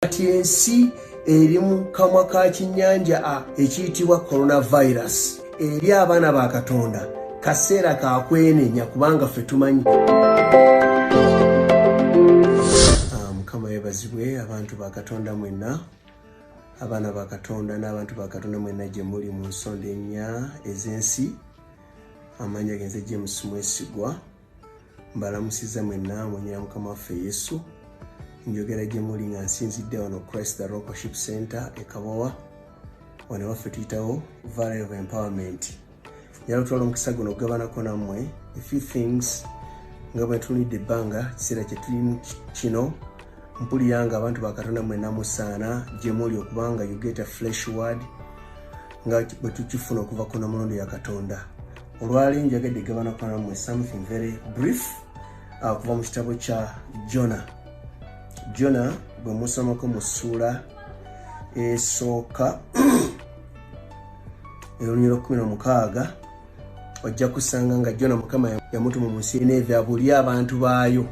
kati ensi eri mu kamwa ka kinnyanja ekiyitibwa coronavirus. Eri abaana ba Katonda kaseera ka kwenenya kubanga ffe tumanyi. Mukama yeebazibwe abantu ba Katonda mwenna, abaana ba Katonda n'abantu ba Katonda mwenna gye muli mu nsonda ennya ez'ensi. Amanya genze James Mwesigwa mbalamusiza mwenna mwenyera Mukama waffe Yesu. Njogera gye muli nga nsinzidde wano Christ the Rock Worship Center e Kabowa. Wano waffe tuyitawo Valley of Empowerment. Njala tutwala omukisa guno okugabanako nammwe a few things nga bwe tulidde ebbanga kiseera kye tulimu kino. Mpulira nga abantu ba Katonda mwenna musaana gye muli okubanga you get a fresh word nga bwe tukifuna okuva ku Namulondo ya Katonda. Olwali njogadde gabanako nammwe something very brief kuva mu kitabo kya Jona bwe musomako mu ssuula esooka olunyi 16 ojja kusanga nga Jona Mukama yamutuma mu nsi y'Nineeve abulye abantu baayo,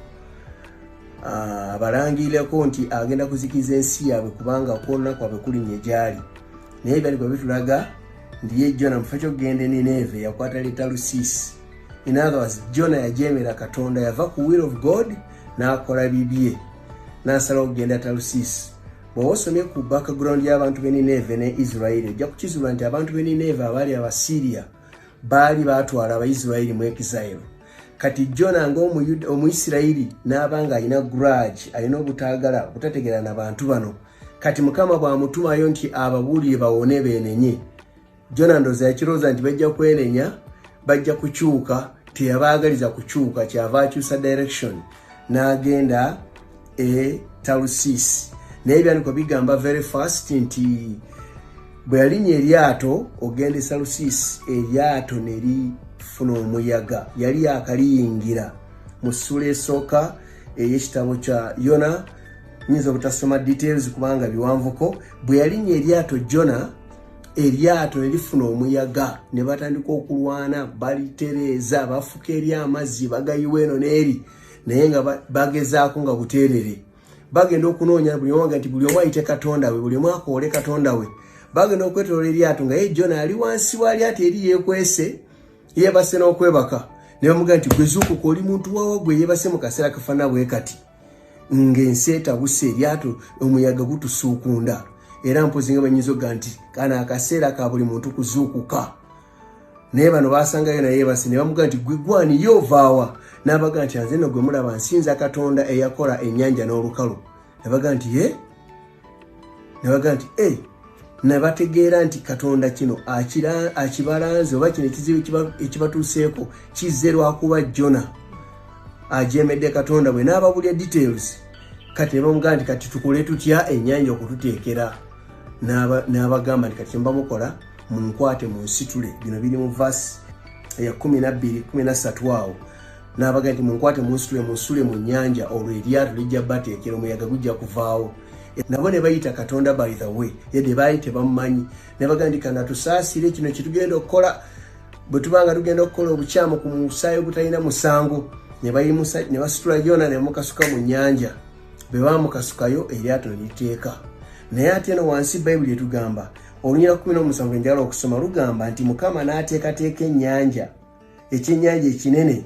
abalangireko nti agenda kuzikiza ensi yaabwe kubanga okwolona kwabwe kulinye gyali. Naye byali bwe bitulaga ndi ye Jona mufa ky'okugenda e Nineeve yakwata le Talusiisi. In other words, Jona yajeemera Katonda, yava ku will of God n'akola bibye n'asala okugenda Talusiisi. Bw'oba osomye ku background y'abantu b'e Nineeve ne Israeli ojja kukizuula nti abantu b'e Nineeve abaali Abasiriya baali baatwala Abaisiraeli mu exile. Kati Jona ng'Omuyisirayiri n'abanga alina grudge, alina obutaagala butategeera na bantu bano. Kati Mukama bw'amutumayo nti ababuulire bawone beenenye. Jona ndowooza yakirowooza nti bajja kwenenya, bajja kukyuka, teyabaagaliza kukyuka, kyava akyusa direction n'agenda e Talusiisi. Naye ebyandiko bigamba very fast nti bwe yalinnya eryato ogenda e Talusiisi, eryato ne lifuna omuyaga. Yali yakaliyingira mu ssuula esooka ey'ekitabo kya Yona. Nyinza obutasoma details kubanga biwanvuko. Bwe yalinnya eryato Jona, eryato ne lifuna omuyaga ne batandika okulwana, balitereeza, bafuka eri amazzi bagayiwa eno n'eri, naye nga bagezaako nga buteerere. Bagenda okunoonya buli omu nti buli omu ayite Katonda we, buli omu akoole Katonda we. Bagenda okwetoloola eryato nga ye Jona ali wansi wa lyato eri yeekwese, yeebase n'okwebaka. Ne bamugamba nti gwe zuukuka, oli muntu wawa gwe yeebase mu kaseera kafaanana bwe kati. Ng'ensi etabuse, eryato omuyaga gutusuukunda. Era mpozi nga banyinza okuga nti kana akaseera ka buli muntu kuzuukuka. Naye bano baasangayo naye yeebase ne bamugamba nti gwe gwani ye ovaawa? N'abaga nti nze nno gwe mulaba nsinza Katonda eyakola ennyanja n'olukalu. Ne baga nti ye? Ne baga nti ne bategeera nti Katonda kino akibalanze oba kino ekizibu ekibatuuseeko kizze lwakuba Jona ajeemedde Katonda bwe n'ababulya details. Kati ne bamugamba nti kati tukole tutya ennyanja okututeekera. N'abagamba nti kati kye mubamukola munkwate munsitule. Bino biri mu verse ya 12-13 awo. N'abaga nti munkwate munsitule mu nnyanja, olwo eryato lijja bateekera, omuyaga gujja kuvaawo. Nabo ne bayita Katonda by the way, yadde baali tebamumanyi. Ne baga nti kana tusaasire kino kye tugenda okukola, bwe tubanga tugenda okukola obukyamu ku musaayi ogutalina musango. Ne basitula Jona ne mukasuka mu nnyanja. Bwe baamukasukayo eryato ne liteeka. Naye ate no wansi Bayibuli etugamba olunyira 17 njagala okusoma lugamba nti Mukama n'ateekateeka ennyanja, ekyennyanja ekinene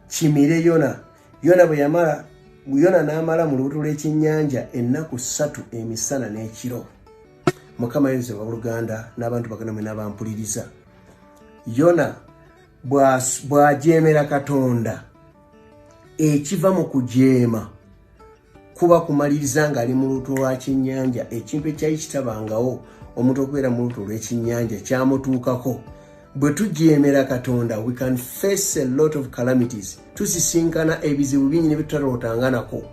kimire Yona. Yona n'amala mu lubuto lw'ekyennyanja ennaku 3 emisana n'ekiro. Mukama yenze wa Luganda n'abantu bakana mwe n'abampuliriza. Yona bw'ajeemera Katonda, ekiva mu kujeema kuba kumaliriza nga ali mu lubuto lwa kyennyanja. Ekintu ekyali kitabangawo omuntu okubeera mu lubuto lw'ekyennyanja kyamutuukako. Bwe tujeemera Katonda, we can face a lot of calamities. Tusisinkana ebizibu bingi ne bitutalotanganako.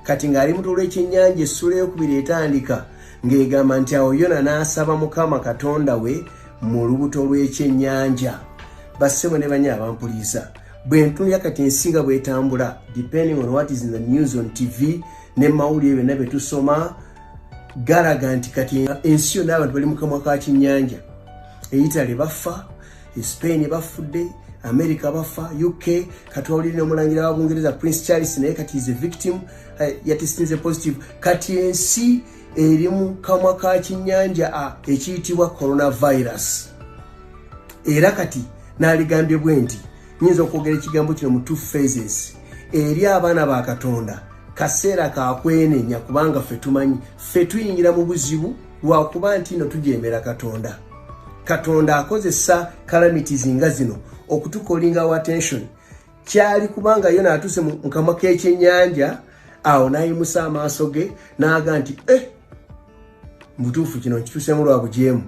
Kati ng'ali mu lubuto lw'ekyennyanja essuula ey'okubiri etandika ng'egamba nti awo Yona n'asaba Mukama Katonda we mu lubuto lw'ekyennyanja. Bassebo ne banya abampuliriza, bwe ntunulira kati ensinga bw'etambula, depending on what is in the news on TV ne mawulire byonna bye tusoma, galaga nti kati ensi yonna abantu bali mu kamwa ka kinnyanja. Italy bafa, Spain bafudde, America bafa, UK katwalire omulangira wa Bungereza Prince Charles naye kati is a victim yatisinze positive. Kati ensi erimu kamwa ka kinyanja ekiyitibwa coronavirus. Era kati naligambye bwenti nyinza okwogera ekigambo kino mu 2 phases. Eri abaana ba Katonda kaseera ka kwenenya kubanga ffe tumanyi ffe tuyingira mu buzibu lwakuba nti no tujemera Katonda. Katonda akozesa calamities nga zino okutukolinga attention. Kyali kubanga yona atuse mu kamwa k'ekyennyanja awo nayimusa amaaso ge n'aga nti mutuufu kino kituse mu lwa bujeemu.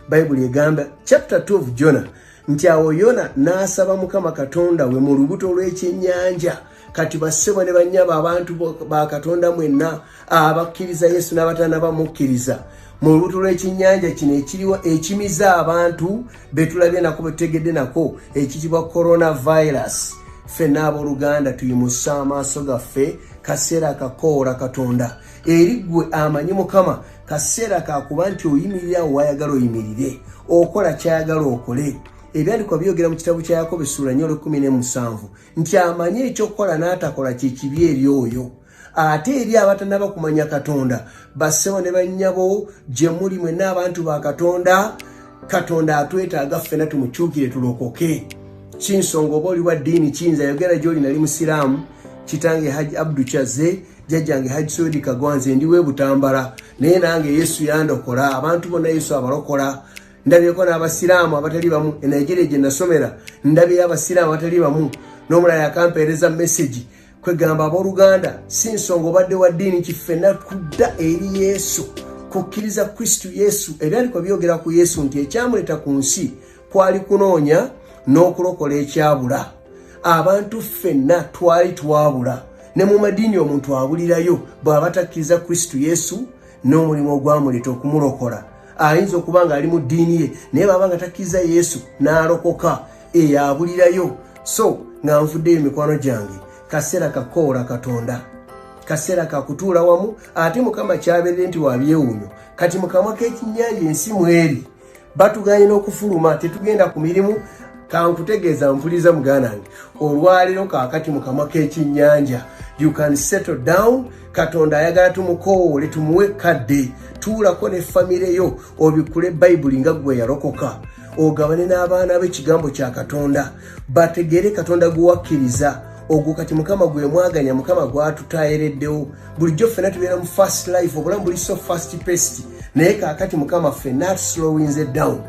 Bible egamba chapter 2 of Jonah nti awo Yona n'asaba Mukama Katonda we mu lubuto lw'ekyennyanja. Kati bassebo ne bannyaba abantu ba Katonda mwenna abakkiriza Yesu n'abatana bamukkiriza mu lubuto lw'ekyennyanja kino ekiriwa ekimiza abantu betulabye nako betegedde nako ekitibwa coronavirus. Ffe n'abooluganda tuyimusa amaaso gaffe kaseera kakoora Katonda eri ggwe amanyi Mukama kaseera kakuba nti oyimirira wayagala oyimirire okola kyayagala okole. Ebyandikwa byogera mu kitabu kya Yakobo essula 4:17 nti amanyi ekyokukola n'atakola kikibi eri oyo. Ate eri abatanaba kumanya Katonda bassebo ne bannyabo gye muli mwenna abantu ba Katonda, Katonda atwetaaga ffena tumukyukire tulokoke. Kinsonga oba oli wa ddiini kiyinza yogera gy'oli nali musiraamu, kitange Haji Abdu Chaze, jjajjange Haji Sodi Kagwanze ndiwe Butambala, naye nange Yesu yandokola, abantu bonna Yesu abalokola. Ndabyeko n'abasiraamu abatali bamu Nigeria gye nasomera, ndabye abasiraamu abatali bamu n'omulala yakampeereza message kwegamba abooluganda si nsonga obadde wa ddiini kiffenna kudda eri Yesu kukkiriza Kristo Yesu. Ebyandikwa byogera ku Yesu nti ekyamuleta ku nsi kwali kunoonya n'okulokola ekyabula. Abantu ffenna twali twabula, ne mu madiini omuntu abulirayo bw'aba takkiriza Kristo Yesu n'omulimu ogwamuleta okumulokola. Ayinza okuba nga ali mu ddiini ye naye baba nga takkiriza Yesu n'alokoka abulirayo. So nga nvuddeyo mikwano gyange kaseera kakoora Katonda, kaseera kakutuula wamu. Ate Mukama kyabeerere nti wabyewuunyo kati mu kamwa k'ekyennyanja ensi mweri batuganye n'okufuluma tetugenda ku mirimu. Kankutegeeza mpuliza muganange olwaliro kaakati mu kamwa k'ekyennyanja you can settle down. Katonda ayagala tumukoowole tumuwe kadde tuulako ne famire yo obikule Bible nga gwe yalokoka ogabane n'abaana b'ekigambo kya Katonda bategere Katonda guwakkiriza ogwo kati Mukama gwe mwaganya, Mukama gwatutayereddewo. Bulijjo ffenna tubeera mu fast life, obulamu buli so fast paced, naye kaakati Mukama ffenna slowing it down.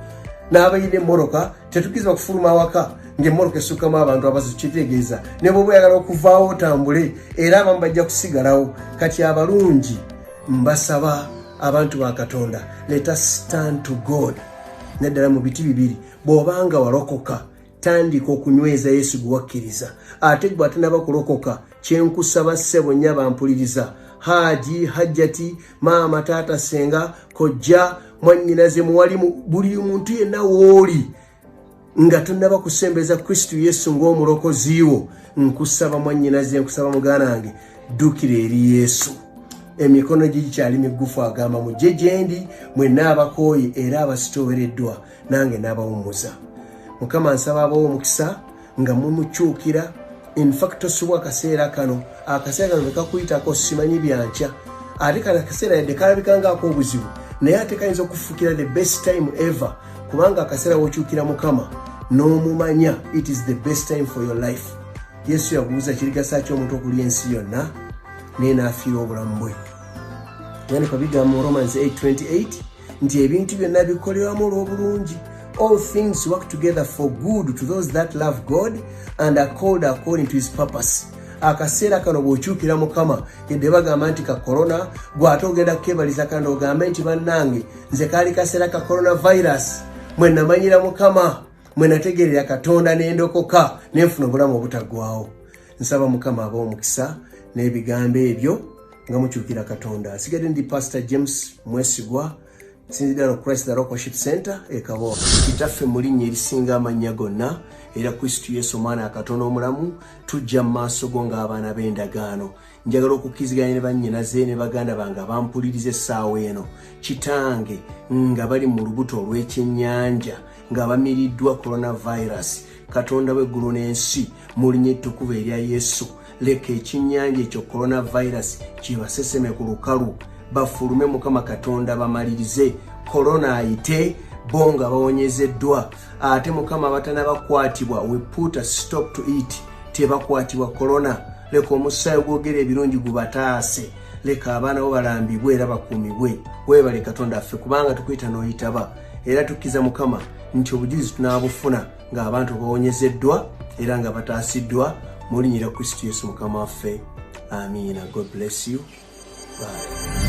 N'abayina emmoroka tetukkirizibwa kufuluma waka ng'emmoroka esukkamu abantu abazikitegeeza ne bw'oba oyagala okuvaawo otambule era abamu bajja kusigalawo. Kati abalungi mbasaba abantu ba Katonda, let us stand to God. Naddala mu biti bibiri bw'obanga walokoka tandika okunyweza Yesu guwakkiriza. Ate gwe atanaba kulokoka kyenkusaba ssebo nnya bampuliriza, Haji, Hajjati, maama, taata, senga, kojja, mwannyinaze, muwalimu, buli muntu yenna wooli nga tonnaba kusembeza Kristo Yesu ng'omulokozi wo, nkusaba mwannyinaze, nkusaba muganange ddukira eri Yesu. Emikono gye gikyali migufu agamba mujje gye ndi mwenna abakooye era abasitoowereddwa nange n'abawummuza. Mukama nsaba abawo omukisa nga mumukyukira. In fact tosobwa akaseera kano tekakuyitako simanyi byankya, ate kano akaseera yadde kalabikangako obuzibu naye ate kayinza okufuukira the best time ever kubanga akaseera wokyukira Mukama n'omumanya it is the best time for your life. Yesu yabuuza kirigasa ky'omuntu okulya ensi yonna naye n'afiira obulamu bwe. Yandikwa bigamba mu Romans 8:28 nti ebintu byonna bikoleramu olw'obulungi. All things work together for good to those that love God and are called according to his purpose. Akaseera kano bw'okyukira Mukama yadde bagamba nti ka corona gw'ate ogenda kukebaliza kandi ogambe nti bannange nze kaali kaseera ka coronavirus mwe namanyira Mukama mwe nategeerera Katonda n'endokoka n'enfuna obulamu obutaggwaawo. Nsaba Mukama abawo omukisa n'ebigambo ebyo nga mukyukira Katonda. Asigadde ndi Pastor James Mwesigwa, Sinzidano Christ the Rock Worship Center Kabowa. Kitaffe mu linnya erisinga amannya gonna era Kristo Yesu omwana wa Katonda omulamu tujja mu maaso go ng'abaana b'endagaano. Njagala okukkiziganya ne bannyinaze ne baganda bange abampuliriza essaawa eno, kitange nga bali mu lubuto olw'ekyennyanja nga bamiriddwa coronavirus. Katonda w'eggulu n'ensi mu linnya ettukuvu erya Yesu leka ekinnyanja ekyo coronavirus kibaseseme ku lukalu bafulume Mukama Katonda bamalirize corona ayite bonga bawonyezeddwa ate Mukama abatanabakwatibwa we put a stop to it tebakwatibwa corona leka omusaayi gwogera ebirungi gubataase leka abaana bo balambibwe era bakuumibwe weebale Katonda affe kubanga tukwita n'oyitaba era tukkiza Mukama nti obujulizi tunaabufuna ng'abantu bawonyezeddwa era nga bataasiddwa mu linnya lya Kristo Yesu Mukama waffe. Amiina. God bless you. Bye.